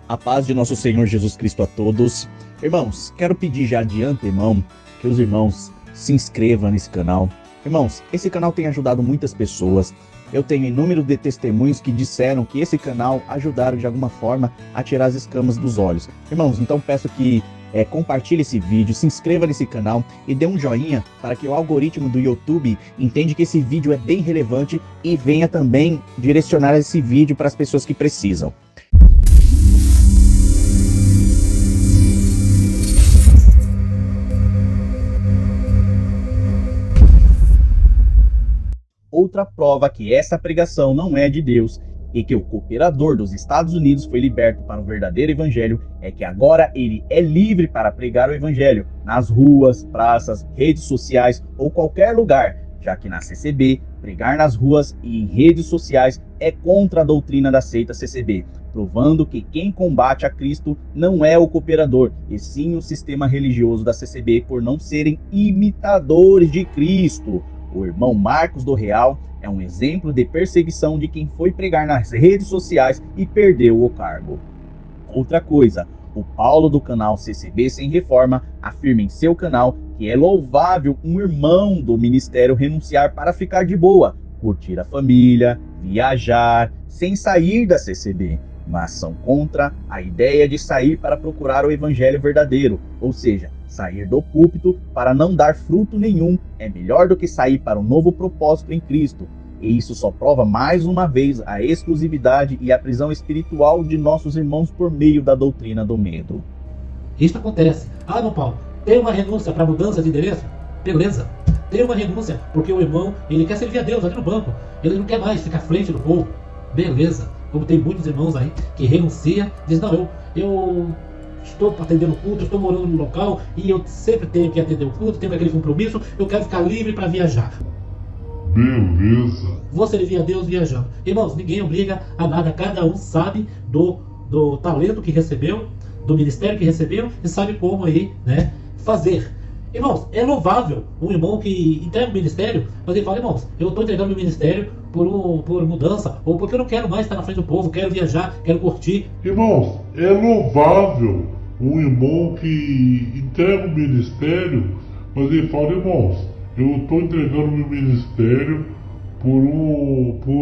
A paz de nosso Senhor Jesus Cristo a todos. Irmãos, quero pedir já de antemão que os irmãos se inscrevam nesse canal. Irmãos, esse canal tem ajudado muitas pessoas. Eu tenho inúmeros de testemunhos que disseram que esse canal ajudaram de alguma forma a tirar as escamas dos olhos. Irmãos, então peço que compartilhe esse vídeo, se inscreva nesse canal e dê um joinha para que o algoritmo do YouTube entenda que esse vídeo é bem relevante e venha também direcionar esse vídeo para as pessoas que precisam. Outra prova que essa pregação não é de Deus e que o cooperador dos Estados Unidos foi liberto para o verdadeiro evangelho é que agora ele é livre para pregar o evangelho nas ruas, praças, redes sociais ou qualquer lugar, já que na CCB, pregar nas ruas e em redes sociais é contra a doutrina da seita CCB, provando que quem combate a Cristo não é o cooperador, e sim o sistema religioso da CCB por não serem imitadores de Cristo. O irmão Marcos do Real é um exemplo de perseguição de quem foi pregar nas redes sociais e perdeu o cargo. Outra coisa, o Paulo do canal CCB Sem Reforma afirma em seu canal que é louvável um irmão do ministério renunciar para ficar de boa, curtir a família, viajar, sem sair da CCB, mas são contra a ideia de sair para procurar o evangelho verdadeiro, ou seja, sair do púlpito para não dar fruto nenhum é melhor do que sair para um novo propósito em Cristo. E isso só prova mais uma vez a exclusividade e a prisão espiritual de nossos irmãos por meio da doutrina do medo. Isso acontece. Ah, não, Paulo, tem uma renúncia para mudança de endereço? Beleza. Tem uma renúncia porque o irmão, ele quer servir a Deus ali no banco. Ele não quer mais ficar à frente do povo. Beleza. Como tem muitos irmãos aí que renunciam, diz, não, eu estou atendendo o culto, estou morando no local e eu sempre tenho que atender o culto, tenho aquele compromisso, eu quero ficar livre para viajar. Beleza. Vou servir a Deus viajando. Irmãos, ninguém obriga a nada, cada um sabe do talento que recebeu, do ministério que recebeu e sabe como aí, né, fazer. Irmãos, é louvável um irmão que entrega o ministério, mas ele fala, irmãos, eu estou entregando o ministério por mudança, ou porque eu não quero mais estar na frente do povo, quero viajar, quero curtir. Irmãos, é louvável um irmão que entrega o ministério, mas ele fala, irmãos, eu estou entregando meu ministério por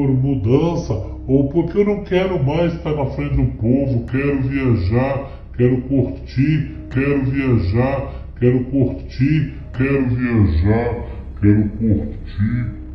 mudança, ou porque eu não quero mais estar na frente do povo, quero viajar, quero curtir, quero viajar, quero curtir, quero viajar, quero curtir.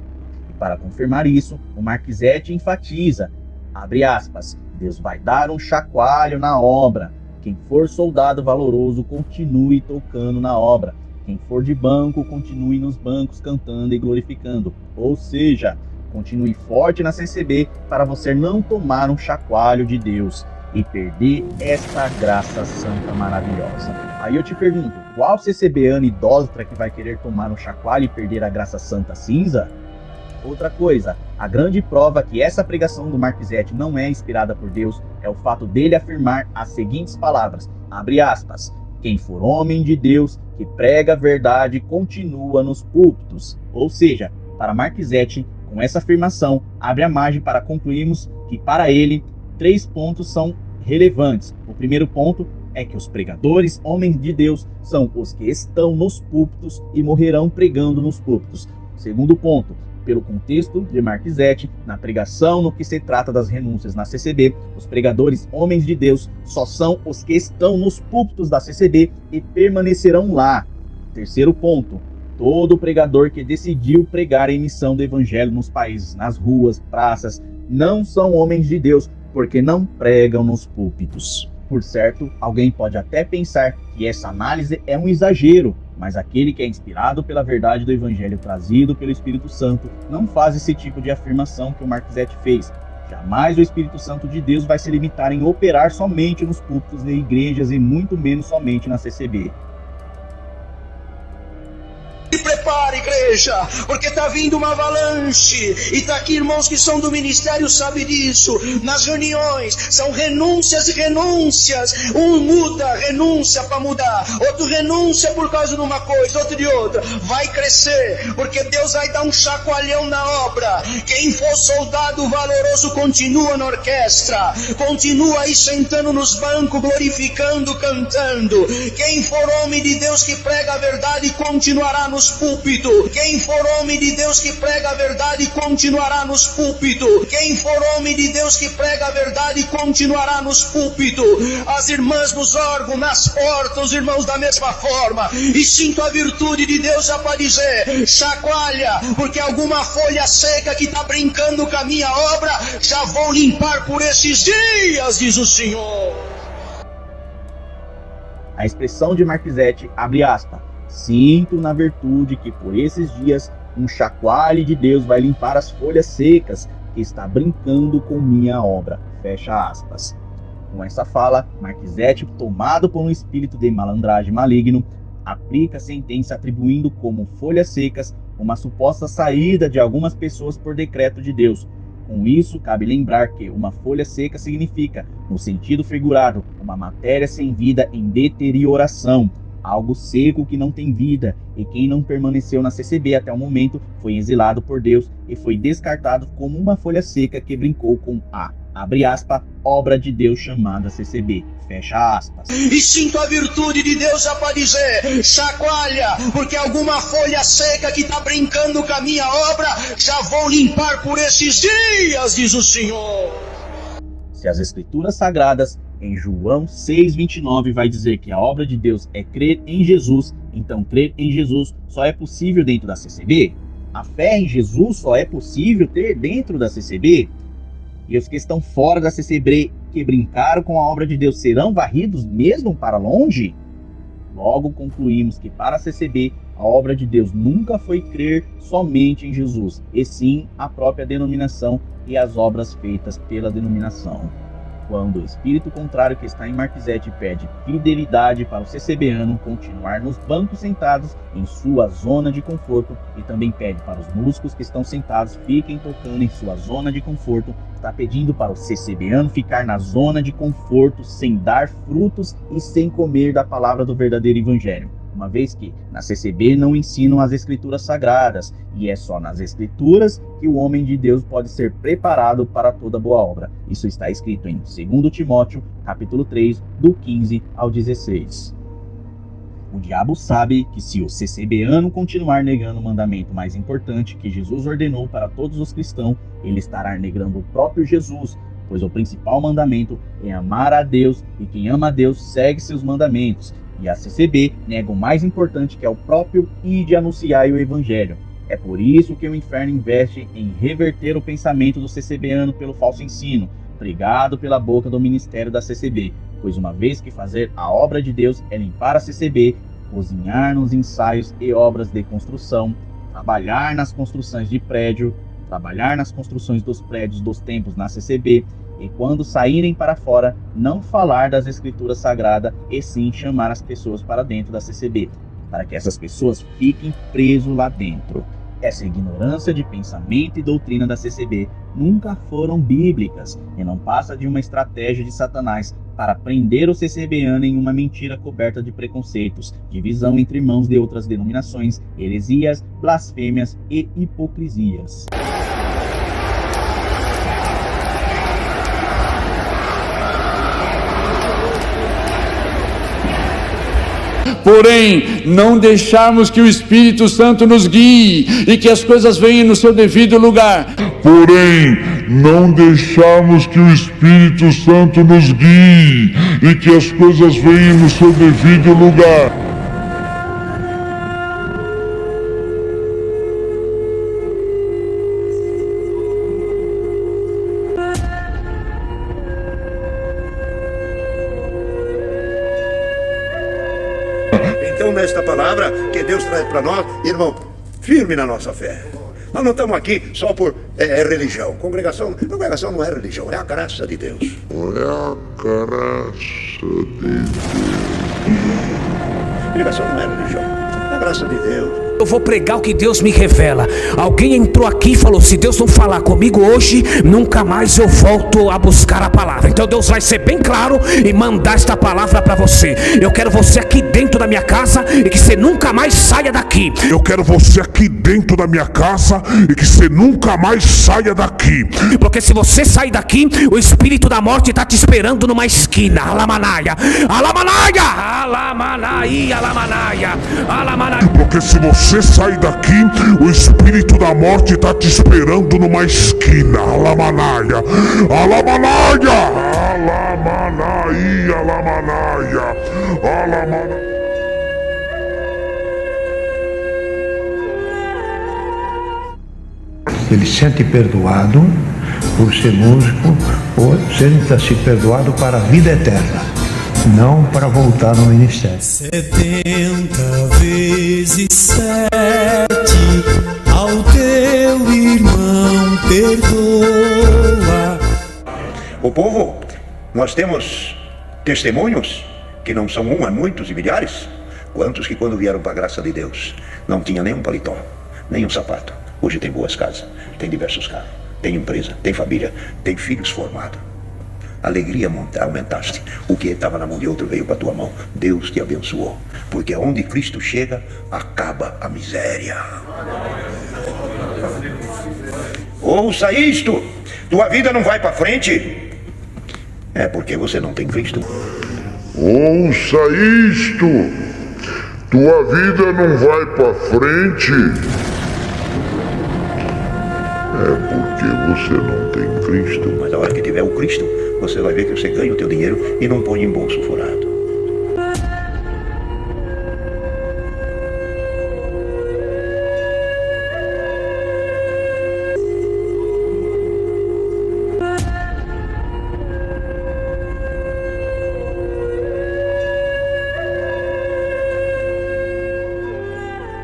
E para confirmar isso, o Marquezete enfatiza, abre aspas, Deus vai dar um chacoalho na obra. Quem for soldado valoroso, continue tocando na obra. Quem for de banco, continue nos bancos cantando e glorificando. Ou seja, continue forte na CCB para você não tomar um chacoalho de Deus e perder essa graça santa maravilhosa. Aí eu te pergunto, qual CCBano idólatra que vai querer tomar um chacoalho e perder a graça santa cinza? Outra coisa, a grande prova que essa pregação do Marquezete não é inspirada por Deus é o fato dele afirmar as seguintes palavras, abre aspas, quem for homem de Deus, que prega a verdade, continua nos púlpitos. Ou seja, para Marquezete, com essa afirmação, abre a margem para concluirmos que para ele, 3 pontos são relevantes. O primeiro ponto é que os pregadores, homens de Deus, são os que estão nos púlpitos e morrerão pregando nos púlpitos. Segundo ponto, pelo contexto de Marquezete, na pregação no que se trata das renúncias na CCB, os pregadores homens de Deus só são os que estão nos púlpitos da CCB e permanecerão lá. Terceiro ponto, todo pregador que decidiu pregar a missão do evangelho nos países, nas ruas, praças, não são homens de Deus, porque não pregam nos púlpitos. Por certo, alguém pode até pensar que essa análise é um exagero, mas aquele que é inspirado pela verdade do evangelho trazido pelo Espírito Santo não faz esse tipo de afirmação que o Marquezete fez. Jamais o Espírito Santo de Deus vai se limitar em operar somente nos púlpitos de igrejas e muito menos somente na CCB. Se prepare, igreja! igreja, porque está vindo uma avalanche. E está aqui irmãos que são do ministério, sabem disso. Nas reuniões, são renúncias e renúncias. Um muda, renúncia para mudar. Outro renúncia por causa de uma coisa, outro de outra. Vai crescer, porque Deus vai dar um chacoalhão na obra. Quem for soldado valoroso continua na orquestra, continua aí sentando nos bancos, glorificando, cantando. Quem for homem de Deus que prega a verdade continuará nos púlpitos. Quem for homem de Deus que prega a verdade continuará nos púlpitos. Quem for homem de Deus que prega a verdade continuará nos púlpitos. As irmãs nos órgãos, nas portas, os irmãos da mesma forma. E sinto a virtude de Deus já para dizer: chacoalha, porque alguma folha seca que está brincando com a minha obra, já vou limpar por esses dias, diz o Senhor. A expressão de Marquisete, abre aspas, sinto na virtude que por esses dias um chacoalhe de Deus vai limpar as folhas secas que está brincando com minha obra, fecha aspas. Com essa fala, Marquisete, tomado por um espírito de malandragem maligno, aplica a sentença atribuindo como folhas secas uma suposta saída de algumas pessoas por decreto de Deus. Com isso, cabe lembrar que uma folha seca significa, no sentido figurado, uma matéria sem vida em deterioração, algo seco que não tem vida, e quem não permaneceu na CCB até o momento foi exilado por Deus e foi descartado como uma folha seca que brincou com a, abre aspas, obra de Deus chamada CCB, fecha aspas. E sinto a virtude de Deus já para dizer: chacoalha, porque alguma folha seca que está brincando com a minha obra, já vou limpar por esses dias, diz o Senhor. Se as escrituras sagradas em João 6,29 vai dizer que a obra de Deus é crer em Jesus, então crer em Jesus só é possível dentro da CCB? A fé em Jesus só é possível ter dentro da CCB? E os que estão fora da CCB que brincaram com a obra de Deus serão varridos mesmo para longe? Logo concluímos que para a CCB a obra de Deus nunca foi crer somente em Jesus, e sim a própria denominação e as obras feitas pela denominação. Quando o espírito contrário que está em Marquisete pede fidelidade para o CCBano continuar nos bancos sentados em sua zona de conforto e também pede para os músicos que estão sentados fiquem tocando em sua zona de conforto, está pedindo para o CCBano ficar na zona de conforto sem dar frutos e sem comer da palavra do verdadeiro evangelho. Uma vez que na CCB não ensinam as escrituras sagradas, e é só nas escrituras que o homem de Deus pode ser preparado para toda boa obra. Isso está escrito em 2 Timóteo, capítulo 3, do 15 ao 16. O diabo sabe que se o CCBano continuar negando o mandamento mais importante que Jesus ordenou para todos os cristãos, ele estará negando o próprio Jesus, pois o principal mandamento é amar a Deus, e quem ama a Deus segue seus mandamentos. E a CCB nega o mais importante, que é o próprio ide anunciar o evangelho. É por isso que o inferno investe em reverter o pensamento do CCBano pelo falso ensino, pregado pela boca do ministério da CCB, pois uma vez que fazer a obra de Deus é limpar a CCB, cozinhar nos ensaios e obras de construção, trabalhar nas construções de prédio, trabalhar nas construções dos prédios dos templos na CCB, e quando saírem para fora, não falar das escrituras sagradas, e sim chamar as pessoas para dentro da CCB, para que essas pessoas fiquem presas lá dentro. Essa ignorância de pensamento e doutrina da CCB nunca foram bíblicas, e não passa de uma estratégia de Satanás para prender o CCBano em uma mentira coberta de preconceitos, divisão entre irmãos de outras denominações, heresias, blasfêmias e hipocrisias. Porém, não deixarmos que o Espírito Santo nos guie e que as coisas venham no seu devido lugar. Porém, não deixarmos que o Espírito Santo nos guie e que as coisas venham no seu devido lugar. Então, nesta palavra que Deus traz para nós, irmão, firme na nossa fé. Nós não estamos aqui só por religião. Congregação não é religião, é a graça de Deus. É a graça de Deus. Congregação não é religião, é a graça de Deus. Eu vou pregar o que Deus me revela. Alguém entrou aqui e falou: se Deus não falar comigo hoje, nunca mais eu volto a buscar a palavra. Então Deus vai ser bem claro e mandar esta palavra para você. Eu quero você aqui dentro da minha casa e que você nunca mais saia daqui. Eu quero você aqui dentro da minha casa e que você nunca mais saia daqui. Porque se você sair daqui, o espírito da morte está te esperando numa esquina. Alamanaia, alamanaia, alamanaia, alamanaia, alamanaia. Porque se você sair daqui, o espírito da morte está te esperando numa esquina. Alamanaia, alamanaia, alamanaia, alamanaia, alamanaia. Ele se sente perdoado por ser músico, ou sente-se perdoado para a vida eterna, não para voltar no ministério. 70 vezes 7 ao teu irmão perdoa. O povo, nós temos testemunhos que não são um, há muitos e milhares. Quantos que quando vieram para a graça de Deus não tinha nem um paletó, nem um sapato. Hoje tem boas casas, tem diversos carros, tem empresa, tem família, tem filhos formados. Alegria aumentaste. O que estava na mão de outro veio para a tua mão. Deus te abençoou. Porque onde Cristo chega, acaba a miséria. Ouça isto. Tua vida não vai para frente. É porque você não tem Cristo. Ouça isto. Tua vida não vai para frente. É porque você não tem Cristo. Mas a hora que tiver o Cristo, você vai ver que você ganha o teu dinheiro e não põe em bolso furado.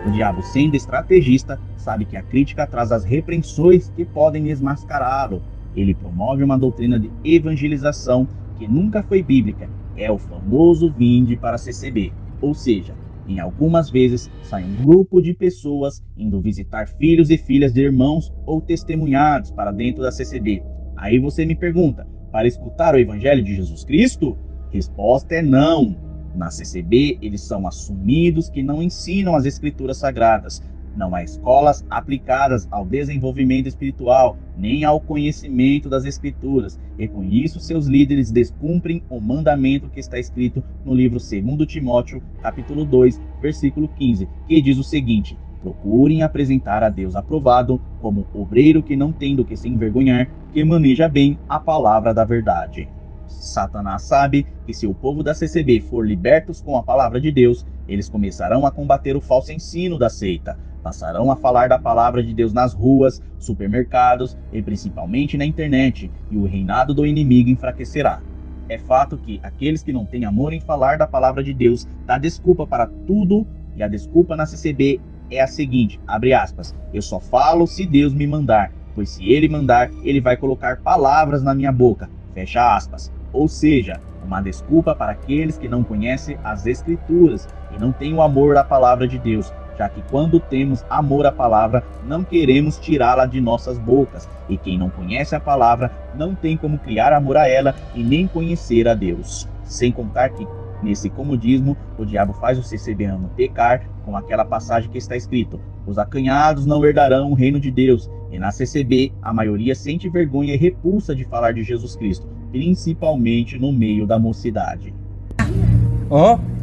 O diabo, sendo estrategista, sabe que a crítica traz as repreensões que podem desmascará-lo. Ele promove uma doutrina de evangelização que nunca foi bíblica. É o famoso vinde para a CCB. Ou seja, em algumas vezes sai um grupo de pessoas indo visitar filhos e filhas de irmãos ou testemunhados para dentro da CCB. Aí você me pergunta, para escutar o Evangelho de Jesus Cristo? Resposta é não. Na CCB, eles são assumidos que não ensinam as escrituras sagradas. Não há escolas aplicadas ao desenvolvimento espiritual, nem ao conhecimento das escrituras. E com isso, seus líderes descumprem o mandamento que está escrito no livro 2 Timóteo, capítulo 2, versículo 15, que diz o seguinte: procurem apresentar a Deus aprovado, como obreiro que não tem do que se envergonhar, que maneja bem a palavra da verdade. Satanás sabe que se o povo da CCB for libertos com a palavra de Deus, eles começarão a combater o falso ensino da seita, passarão a falar da palavra de Deus nas ruas, supermercados e principalmente na internet, e o reinado do inimigo enfraquecerá. É fato que aqueles que não têm amor em falar da palavra de Deus dá desculpa para tudo, e a desculpa na CCB é a seguinte, abre aspas, eu só falo se Deus me mandar, pois se ele mandar, ele vai colocar palavras na minha boca, fecha aspas. Ou seja, uma desculpa para aqueles que não conhecem as Escrituras e não têm o amor da palavra de Deus, já que quando temos amor à palavra, não queremos tirá-la de nossas bocas, e quem não conhece a palavra não tem como criar amor a ela e nem conhecer a Deus. Sem contar que, nesse comodismo, o diabo faz o CCBano pecar com aquela passagem que está escrito: os acanhados não herdarão o reino de Deus. E na CCB, a maioria sente vergonha e repulsa de falar de Jesus Cristo, principalmente no meio da mocidade.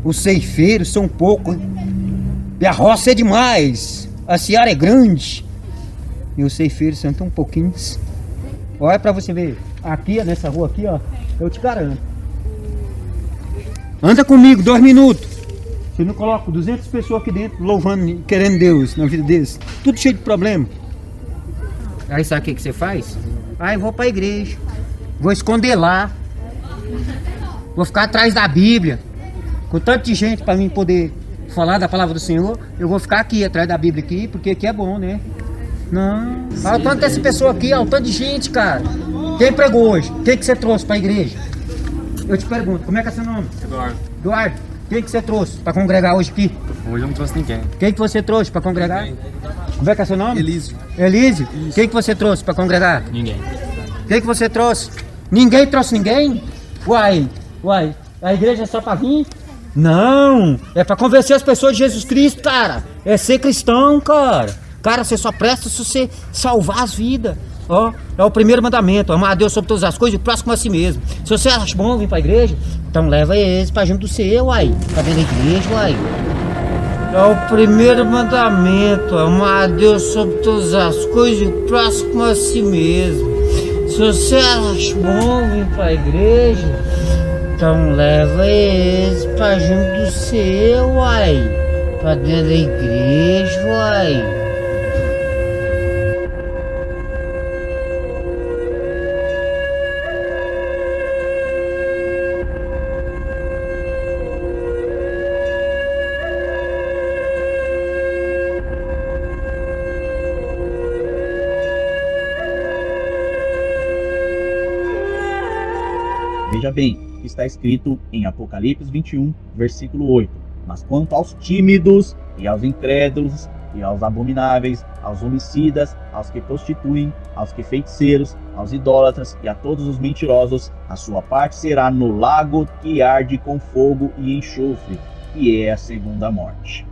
Os ceifeiros são pouco, e a roça é demais, a seara é grande, e os ceifeiros são tão pouquinhos. Olha pra você ver, aqui, nessa rua aqui, eu te garanto. Anda comigo, 2 minutos. Se não coloco 200 pessoas aqui dentro, louvando, querendo Deus na vida deles, tudo cheio de problema. Aí sabe o que você faz? Eu vou pra igreja, vou esconder lá, vou ficar atrás da Bíblia, com tanto de gente para mim poder falar da palavra do Senhor, eu vou ficar aqui atrás da Bíblia aqui, porque aqui é bom, né? Não, olha o tanto dessa pessoa aqui, olha o tanto de gente, cara. Quem pregou hoje? Quem que você trouxe pra igreja? Eu te pergunto, como é que é seu nome? Eduardo. Eduardo, Quem que você trouxe para congregar hoje aqui? Hoje eu não trouxe ninguém. Quem que você trouxe para congregar? Como é que é seu nome? Elísio. Elísio? Quem que você trouxe para congregar? Ninguém. Quem que você trouxe? Ninguém trouxe ninguém? Uai, a igreja é só para vir? Não, é para convencer as pessoas de Jesus Cristo, cara. É ser cristão, cara. Cara, você só presta se você salvar as vidas. Ó, é o primeiro mandamento, amar a Deus sobre todas as coisas e o próximo a si mesmo. Se você acha bom vir pra igreja, então leva eles pra junto do seu, uai. Pra dentro da igreja, uai. É o primeiro mandamento, amar a Deus sobre todas as coisas e o próximo a si mesmo. Se você acha bom vir pra igreja, então leva eles pra junto do seu, uai. Pra dentro da igreja, uai. Veja bem, está escrito em Apocalipse 21, versículo 8. Mas quanto aos tímidos e aos incrédulos e aos abomináveis, aos homicidas, aos que prostituem, aos que feiticeiros, aos idólatras e a todos os mentirosos, a sua parte será no lago que arde com fogo e enxofre, que é a segunda morte.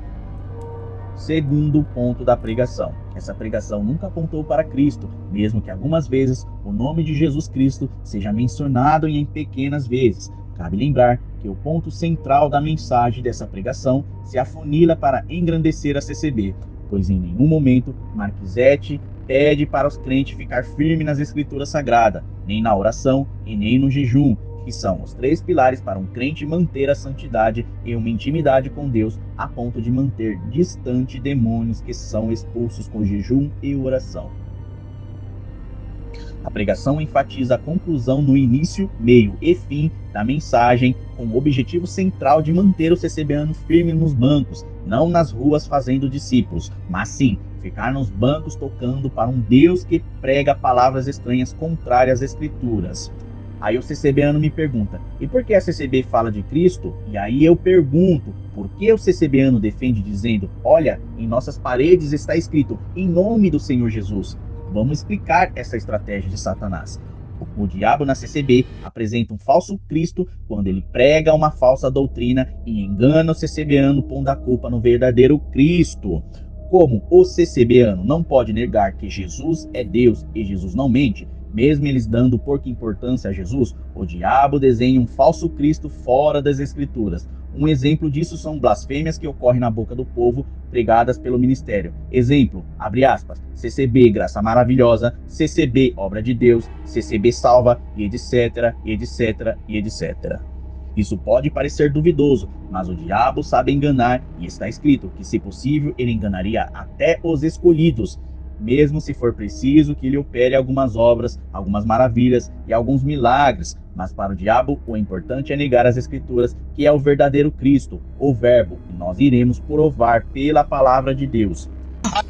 Segundo ponto da pregação. Essa pregação nunca apontou para Cristo, mesmo que algumas vezes o nome de Jesus Cristo seja mencionado em pequenas vezes. Cabe lembrar que o ponto central da mensagem dessa pregação se afunila para engrandecer a CCB, pois em nenhum momento Marquisete pede para os crentes ficar firmes nas Escrituras Sagradas, nem na oração e nem no jejum, que são os 3 pilares para um crente manter a santidade e uma intimidade com Deus a ponto de manter distante demônios que são expulsos com jejum e oração. A pregação enfatiza a conclusão no início, meio e fim da mensagem, com o objetivo central de manter o CCBano firme nos bancos, não nas ruas fazendo discípulos, mas sim ficar nos bancos tocando para um Deus que prega palavras estranhas contrárias às Escrituras. Aí o CCBano me pergunta, e por que a CCB fala de Cristo? E aí eu pergunto, por que o CCBano defende dizendo, olha, em nossas paredes está escrito, em nome do Senhor Jesus? Vamos explicar essa estratégia de Satanás. O diabo na CCB apresenta um falso Cristo quando ele prega uma falsa doutrina e engana o CCBano pondo a culpa no verdadeiro Cristo. Como o CCBano não pode negar que Jesus é Deus e Jesus não mente, mesmo eles dando pouca importância a Jesus, o diabo desenha um falso Cristo fora das Escrituras. Um exemplo disso são blasfêmias que ocorrem na boca do povo, pregadas pelo ministério. Exemplo, abre aspas, CCB, graça maravilhosa, CCB, obra de Deus, CCB salva, e etc, e etc, e etc. Isso pode parecer duvidoso, mas o diabo sabe enganar, e está escrito que, se possível, ele enganaria até os escolhidos, mesmo se for preciso que ele opere algumas obras, algumas maravilhas e alguns milagres. Mas para o diabo, o importante é negar as Escrituras, que é o verdadeiro Cristo, o Verbo, e nós iremos provar pela palavra de Deus.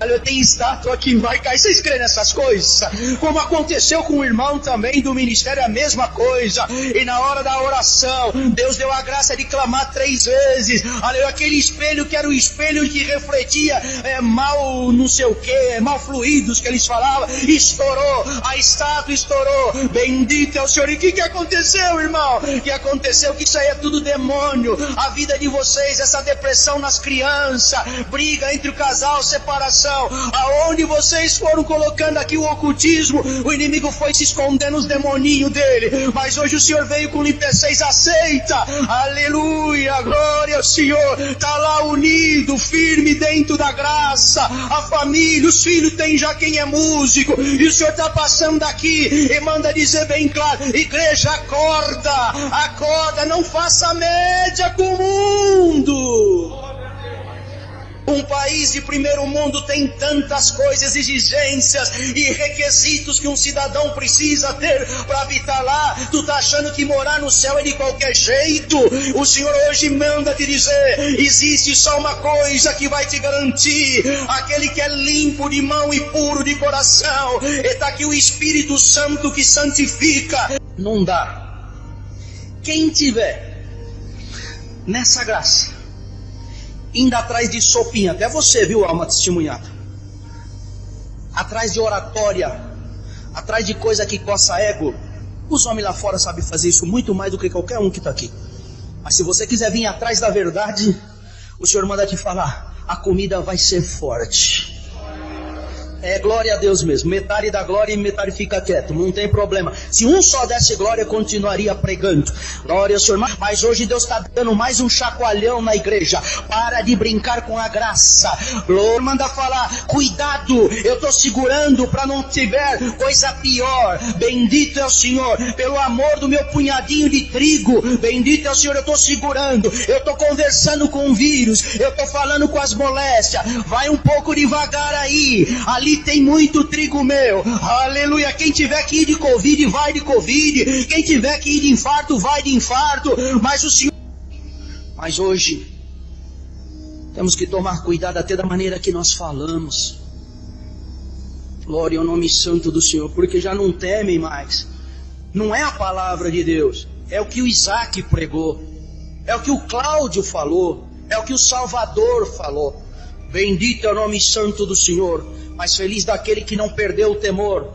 Olha, tem estátua aqui em Maicai, vocês creem nessas coisas? Como aconteceu com o irmão também do ministério, a mesma coisa. E na hora da oração, Deus deu a graça de clamar 3 vezes. Olha, aquele espelho que era o espelho que refletia mal não sei o que, mal fluidos que eles falavam, estourou, a estátua estourou. Bendito é o Senhor. E o que aconteceu, irmão? O que aconteceu? Que isso aí é tudo demônio. A vida de vocês, essa depressão nas crianças, briga entre o casal, separação. Aonde vocês foram colocando aqui o ocultismo, o inimigo foi se esconder nos demoninhos dele. Mas hoje o Senhor veio com Filipenses, aceita, aleluia, glória ao Senhor. Está lá unido, firme dentro da graça. A família, os filhos tem já quem é músico. E o Senhor está passando aqui e manda dizer bem claro, igreja, acorda, acorda, não faça média com o mundo. Um país de primeiro mundo tem tantas coisas, exigências e requisitos que um cidadão precisa ter para habitar lá. Tu tá achando que morar no céu é de qualquer jeito? O Senhor hoje manda te dizer, existe só uma coisa que vai te garantir, aquele que é limpo de mão e puro de coração. E tá aqui o Espírito Santo que santifica. Não dá. Quem tiver nessa graça, indo atrás de sopinha, até você, viu, alma testemunhada, atrás de oratória, atrás de coisa que coça ego. Os homens lá fora sabem fazer isso muito mais do que qualquer um que está aqui. Mas se você quiser vir atrás da verdade, o Senhor manda te falar, a comida vai ser forte. É glória a Deus mesmo, metade da glória e metade fica quieto, não tem problema. Se um só desse glória, eu continuaria pregando. Glória ao Senhor. Mas hoje Deus está dando mais um chacoalhão na igreja. Para de brincar com a graça. Glória, manda falar, cuidado, eu estou segurando para não tiver coisa pior. Bendito é o Senhor, pelo amor do meu punhadinho de trigo. Bendito é o Senhor, eu estou segurando. Eu estou conversando com o vírus, eu estou falando com as moléstias. Vai um pouco devagar aí, ali tem muito trigo meu, aleluia. Quem tiver que ir de Covid, vai de Covid. Quem tiver que ir de infarto, vai de infarto. Mas o Senhor... Mas hoje temos que tomar cuidado até da maneira que nós falamos. Glória ao nome santo do Senhor, porque já não temem mais. Não é a palavra de Deus, é o que o Isaac pregou, é o que o Cláudio falou, é o que o Salvador falou. Bendito é o nome santo do Senhor. Mas feliz daquele que não perdeu o temor.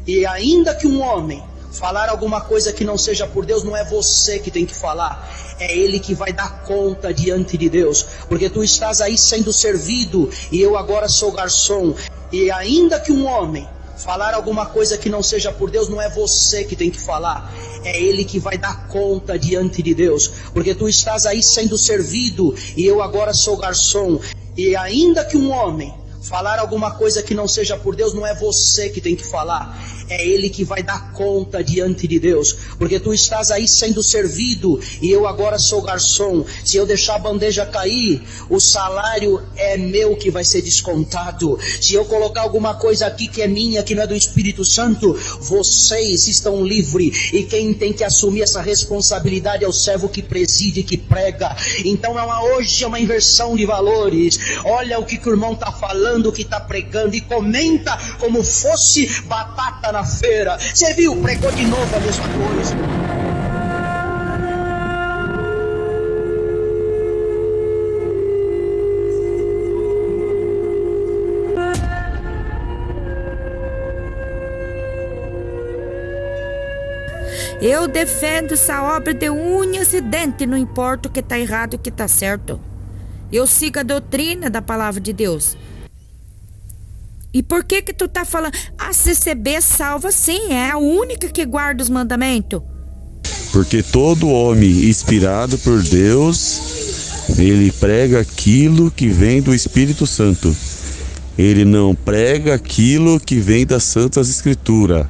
E ainda que um homem falar alguma coisa que não seja por Deus, não é você que tem que falar, é Ele que vai dar conta diante de Deus. Porque tu estás aí sendo servido, e eu agora sou garçom. E ainda que um homem falar alguma coisa que não seja por Deus, não é você que tem que falar, é Ele que vai dar conta diante de Deus. Porque tu estás aí sendo servido, e eu agora sou garçom. E ainda que um homem falar alguma coisa que não seja por Deus, não é você que tem que falar, é Ele que vai dar conta diante de Deus. Porque tu estás aí sendo servido, e eu agora sou garçom. Se eu deixar a bandeja cair, o salário é meu que vai ser descontado. Se eu colocar alguma coisa aqui que é minha, que não é do Espírito Santo, vocês estão livres. E quem tem que assumir essa responsabilidade é o servo que preside, que prega. Então hoje é uma inversão de valores. Olha o que o irmão está falando, o que está pregando, e comenta como fosse batata na feira. Você viu? Pregou de novo a mesma coisa. Eu defendo essa obra de unhas e dentes, não importa o que está errado e o que está certo. Eu sigo a doutrina da palavra de Deus. E por que tu tá falando? A CCB salva sim, é a única que guarda os mandamentos. Porque todo homem inspirado por Deus, ele prega aquilo que vem do Espírito Santo. Ele não prega aquilo que vem das Santas Escrituras.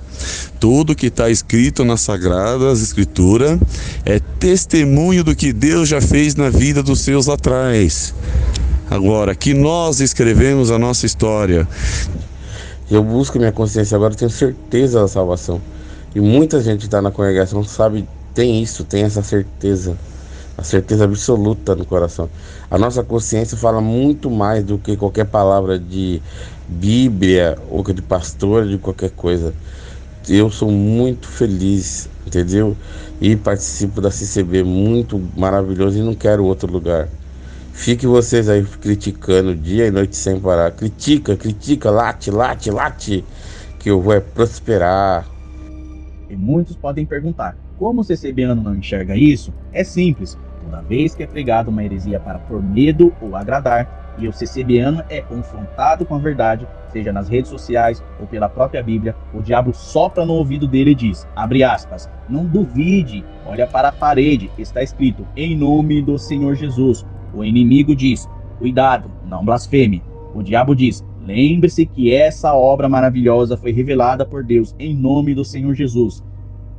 Tudo que está escrito nas Sagradas Escrituras é testemunho do que Deus já fez na vida dos seus atrás. Agora, que nós escrevemos a nossa história. Eu busco minha consciência agora, tenho certeza da salvação. E muita gente está na congregação, sabe, tem isso, tem essa certeza. A certeza absoluta no coração. A nossa consciência fala muito mais do que qualquer palavra de Bíblia ou de pastor, de qualquer coisa. Eu sou muito feliz, entendeu? E participo da CCB, muito maravilhoso, e não quero outro lugar. Fique vocês aí criticando dia e noite sem parar. Critica, late, que eu vou prosperar. E muitos podem perguntar, como o CCBano não enxerga isso? É simples, toda vez que é pregado uma heresia para pôr medo ou agradar, e o CCBano é confrontado com a verdade, seja nas redes sociais ou pela própria Bíblia, o diabo sopra no ouvido dele e diz, abre aspas, não duvide, olha para a parede, está escrito, em nome do Senhor Jesus. O inimigo diz, cuidado, não blasfeme. O diabo diz, lembre-se que essa obra maravilhosa foi revelada por Deus em nome do Senhor Jesus.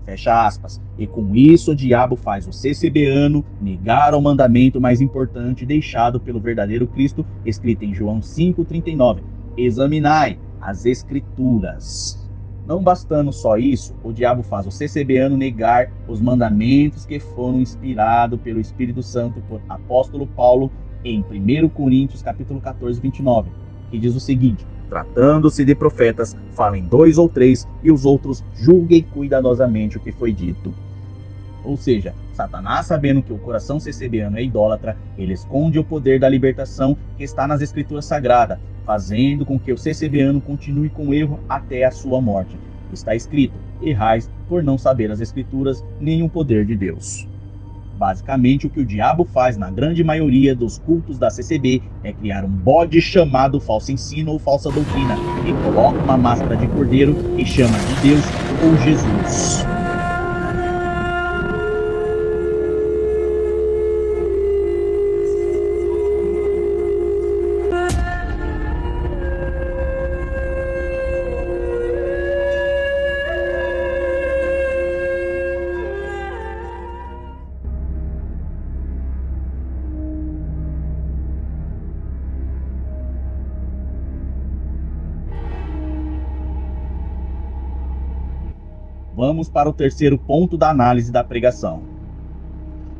Fecha aspas. E com isso o diabo faz o CCBano negar o mandamento mais importante deixado pelo verdadeiro Cristo, escrito em João 5,39. Examinai as Escrituras. Não bastando só isso, o diabo faz o CCBano negar os mandamentos que foram inspirados pelo Espírito Santo por apóstolo Paulo em 1 Coríntios capítulo 14, 29, que diz o seguinte, tratando-se de profetas, falem 2 ou 3 e os outros julguem cuidadosamente o que foi dito. Ou seja, Satanás, sabendo que o coração CCBano é idólatra, ele esconde o poder da libertação que está nas Escrituras Sagradas, fazendo com que o CCBano continue com o erro até a sua morte. Está escrito: errais por não saber as Escrituras nem o poder de Deus. Basicamente, o que o diabo faz na grande maioria dos cultos da CCB é criar um bode chamado falso ensino ou falsa doutrina e coloca uma máscara de cordeiro e chama de Deus ou Jesus. Vamos para o terceiro ponto da análise da pregação.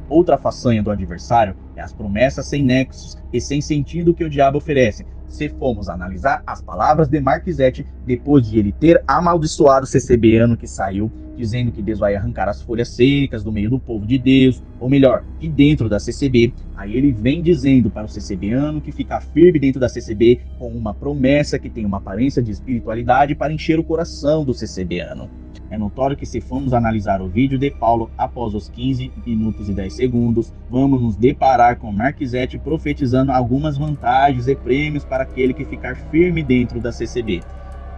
Outra façanha do adversário é as promessas sem nexos e sem sentido que o diabo oferece. Se formos analisar as palavras de Marquisete, depois de ele ter amaldiçoado o CCBano que saiu, dizendo que Deus vai arrancar as folhas secas do meio do povo de Deus, ou melhor, de dentro da CCB, aí ele vem dizendo para o CCBano que fica firme dentro da CCB com uma promessa que tem uma aparência de espiritualidade para encher o coração do CCBano. É notório que se formos analisar o vídeo de Paulo após os 15 minutos e 10 segundos, vamos nos deparar com Marquisete profetizando algumas vantagens e prêmios para aquele que ficar firme dentro da CCB.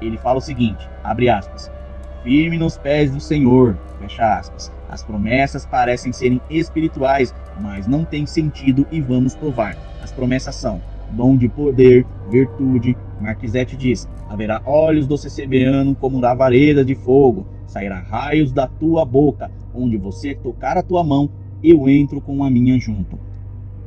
Ele fala o seguinte, abre aspas, firme nos pés do Senhor, fecha aspas. As promessas parecem serem espirituais, mas não têm sentido e vamos provar. As promessas são dom de poder, virtude. Marquisete diz, haverá olhos do CCBano como lavareda de fogo, sairá raios da tua boca, onde você tocar a tua mão, eu entro com a minha junto.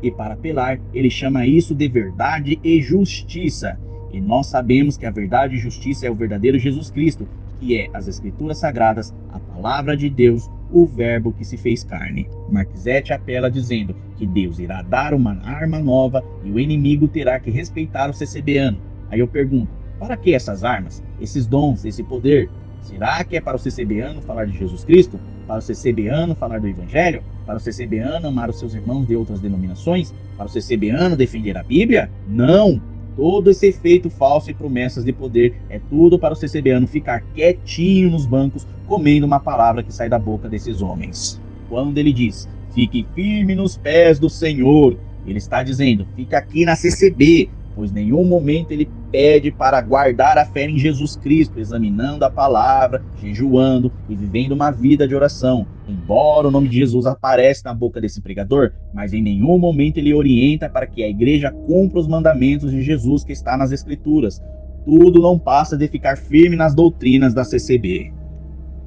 E para apelar, ele chama isso de verdade e justiça. E nós sabemos que a verdade e justiça é o verdadeiro Jesus Cristo, que é as Escrituras Sagradas, a Palavra de Deus, o Verbo que se fez carne. Marquisete apela dizendo que Deus irá dar uma arma nova e o inimigo terá que respeitar o CCBano. Aí eu pergunto, para que essas armas, esses dons, esse poder? Será que é para o CCBano falar de Jesus Cristo? Para o CCBano falar do Evangelho? Para o CCBano amar os seus irmãos de outras denominações? Para o CCBano defender a Bíblia? Não! Todo esse efeito falso e promessas de poder é tudo para o CCBano ficar quietinho nos bancos, comendo uma palavra que sai da boca desses homens. Quando ele diz, fique firme nos pés do Senhor, ele está dizendo, fica aqui na CCB, pois nenhum momento ele pede para guardar a fé em Jesus Cristo, examinando a palavra, jejuando e vivendo uma vida de oração. Embora o nome de Jesus apareça na boca desse pregador, mas em nenhum momento ele orienta para que a igreja cumpra os mandamentos de Jesus que está nas Escrituras. Tudo não passa de ficar firme nas doutrinas da CCB.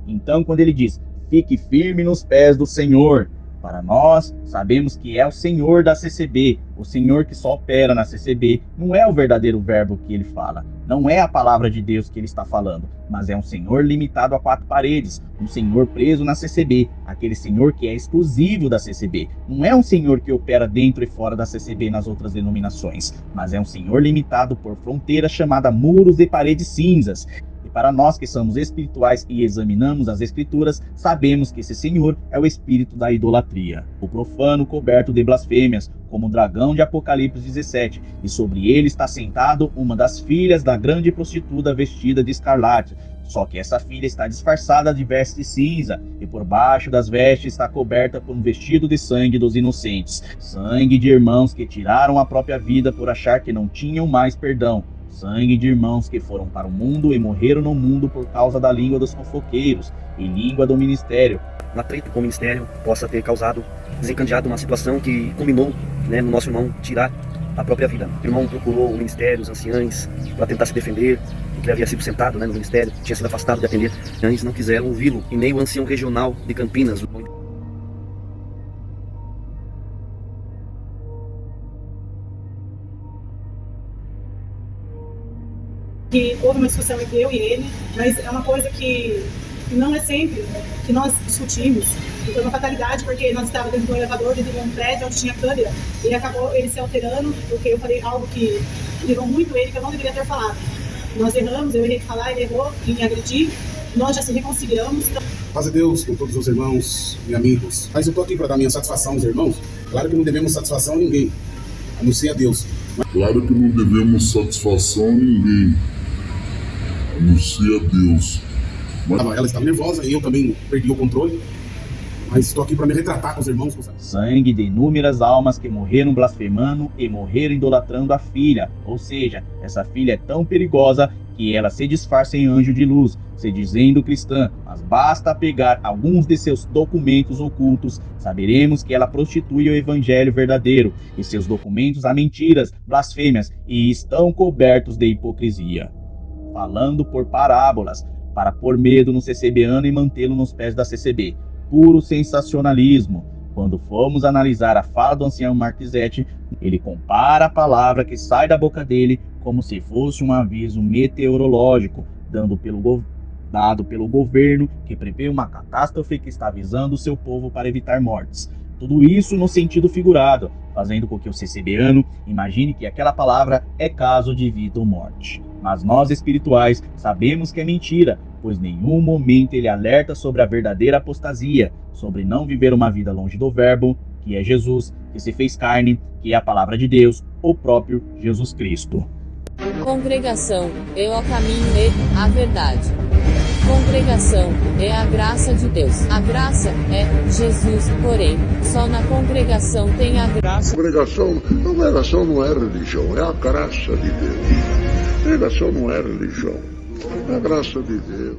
Então, quando ele diz, fique firme nos pés do Senhor, para nós, sabemos que é o Senhor da CCB, o Senhor que só opera na CCB, não é o verdadeiro verbo que ele fala, não é a palavra de Deus que ele está falando, mas é um Senhor limitado a 4 paredes, um Senhor preso na CCB, aquele Senhor que é exclusivo da CCB, não é um Senhor que opera dentro e fora da CCB nas outras denominações, mas é um Senhor limitado por fronteiras chamada muros e paredes cinzas. Para nós que somos espirituais e examinamos as Escrituras, sabemos que esse Senhor é o espírito da idolatria, o profano coberto de blasfêmias, como o dragão de Apocalipse 17, e sobre ele está sentado uma das filhas da grande prostituta vestida de escarlate. Só que essa filha está disfarçada de veste cinza, e por baixo das vestes está coberta por um vestido de sangue dos inocentes, sangue de irmãos que tiraram a própria vida por achar que não tinham mais perdão. Sangue de irmãos que foram para o mundo e morreram no mundo por causa da língua dos fofoqueiros e língua do ministério. Um atrito com o ministério possa ter desencadeado uma situação que culminou no nosso irmão tirar a própria vida. O irmão procurou o ministério, os anciães, para tentar se defender, que ele havia sido sentado no ministério, tinha sido afastado de atender. Os anciães não quiseram ouvi-lo, e nem o ancião regional de Campinas. Que houve uma discussão entre eu e ele, mas é uma coisa que não é sempre que nós discutimos. E foi uma fatalidade, porque nós estávamos dentro do elevador, dentro de um prédio onde tinha câmera, e acabou ele se alterando, porque eu falei algo que levou muito ele, que eu não deveria ter falado. Nós erramos, eu errei de falar, ele errou em agredir, nós já se reconciliamos. Paz a Deus com todos os irmãos e amigos. Mas eu estou aqui para dar minha satisfação aos irmãos. Claro que não devemos satisfação a ninguém, a não ser a Deus. Claro que não devemos satisfação a ninguém, a não ser a Deus. Ela estava nervosa e eu também perdi o controle. Mas estou aqui para me retratar com os irmãos. Sangue de inúmeras almas que morreram blasfemando e morreram idolatrando a filha. Ou seja, essa filha é tão perigosa que ela se disfarça em anjo de luz, se dizendo cristã, mas basta pegar alguns de seus documentos ocultos, saberemos que ela prostitui o evangelho verdadeiro, e seus documentos há mentiras, blasfêmias, e estão cobertos de hipocrisia. Falando por parábolas, para pôr medo no CCBano e mantê-lo nos pés da CCB. Puro sensacionalismo. Quando formos analisar a fala do ancião Marquezete, ele compara a palavra que sai da boca dele como se fosse um aviso meteorológico, dado pelo governo que prevê uma catástrofe que está avisando o seu povo para evitar mortes. Tudo isso no sentido figurado, fazendo com que o CCBano imagine que aquela palavra é caso de vida ou morte. Mas nós espirituais sabemos que é mentira, pois em nenhum momento ele alerta sobre a verdadeira apostasia, sobre não viver uma vida longe do Verbo, que é Jesus, que se fez carne, que é a palavra de Deus, o próprio Jesus Cristo. Congregação é o caminho e a verdade. Congregação é a graça de Deus. A graça é Jesus, porém, só na congregação tem a graça. Congregação não é religião, é a graça de Deus. Congregação não é religião, é a graça de Deus.